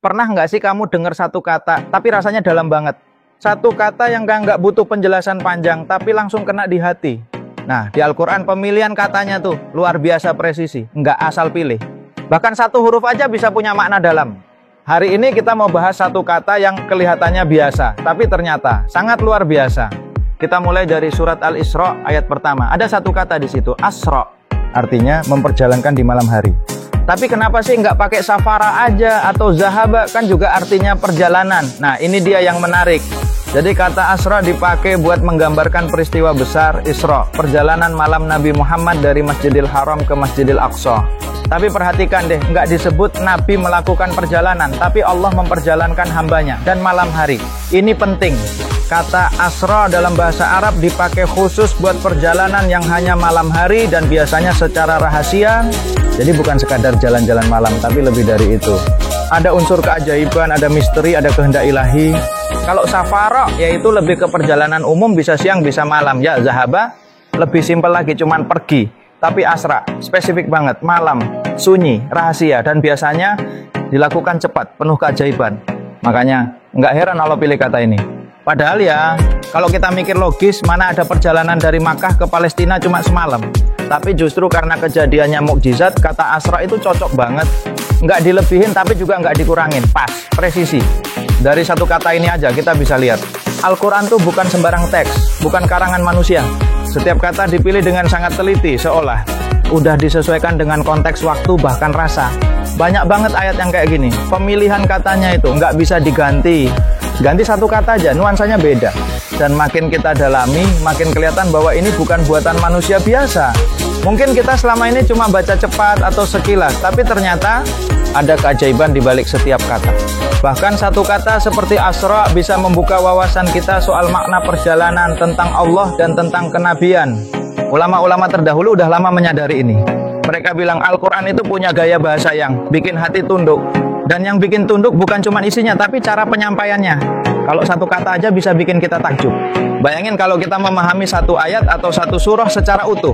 Pernah nggak sih kamu dengar satu kata, tapi rasanya dalam banget? Satu kata yang nggak butuh penjelasan panjang, tapi langsung kena di hati. Nah, di Al-Quran pemilihan katanya tuh luar biasa presisi, nggak asal pilih. Bahkan satu huruf aja bisa punya makna dalam. Hari ini kita mau bahas satu kata yang kelihatannya biasa, tapi ternyata sangat luar biasa. Kita mulai dari surat Al-Isra ayat pertama. Ada satu kata di situ, asra, artinya memperjalankan di malam hari. Tapi kenapa sih nggak pakai safara aja atau zahaba, kan juga artinya perjalanan. Nah, ini dia yang menarik. Jadi kata asra dipakai buat menggambarkan peristiwa besar Isra, perjalanan malam Nabi Muhammad dari Masjidil Haram ke Masjidil Aqsa. Tapi perhatikan deh, nggak disebut Nabi melakukan perjalanan, tapi Allah memperjalankan hambanya dan malam hari. Ini penting. Kata asra dalam bahasa Arab dipakai khusus buat perjalanan yang hanya malam hari dan biasanya secara rahasia. Jadi bukan sekadar jalan-jalan malam, tapi lebih dari itu. Ada unsur keajaiban, ada misteri, ada kehendak ilahi. Kalau safara, yaitu lebih ke perjalanan umum, bisa siang, bisa malam. Ya, zahaba, lebih simpel lagi, cuman pergi. Tapi asra, spesifik banget, malam, sunyi, rahasia. Dan biasanya dilakukan cepat, penuh keajaiban. Makanya, nggak heran Allah pilih kata ini. Padahal ya, kalau kita mikir logis, mana ada perjalanan dari Makkah ke Palestina cuma semalam. Tapi justru karena kejadiannya mukjizat, kata asra itu cocok banget. Nggak dilebihin tapi juga nggak dikurangin, pas, presisi. Dari satu kata ini aja kita bisa lihat, Al-Quran tuh bukan sembarang teks, bukan karangan manusia. Setiap kata dipilih dengan sangat teliti, seolah udah disesuaikan dengan konteks waktu bahkan rasa. Banyak banget ayat yang kayak gini, pemilihan katanya itu nggak bisa diganti. Ganti satu kata aja, nuansanya beda. Dan makin kita dalami, makin kelihatan bahwa ini bukan buatan manusia biasa. Mungkin kita selama ini cuma baca cepat atau sekilas, tapi ternyata ada keajaiban di balik setiap kata. Bahkan satu kata seperti asra bisa membuka wawasan kita soal makna perjalanan, tentang Allah dan tentang kenabian. Ulama-ulama terdahulu udah lama menyadari ini. Mereka bilang Al-Quran itu punya gaya bahasa yang bikin hati tunduk. Dan yang bikin tunduk bukan cuma isinya, tapi cara penyampaiannya. Kalau satu kata aja bisa bikin kita takjub. Bayangin kalau kita memahami satu ayat atau satu surah secara utuh.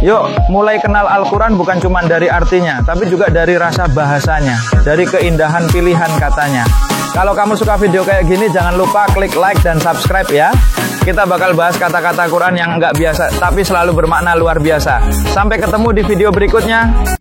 Yuk, mulai kenal Al-Quran bukan cuma dari artinya, tapi juga dari rasa bahasanya, dari keindahan pilihan katanya. Kalau kamu suka video kayak gini, jangan lupa klik like dan subscribe ya. Kita bakal bahas kata-kata Quran yang nggak biasa, tapi selalu bermakna luar biasa. Sampai ketemu di video berikutnya.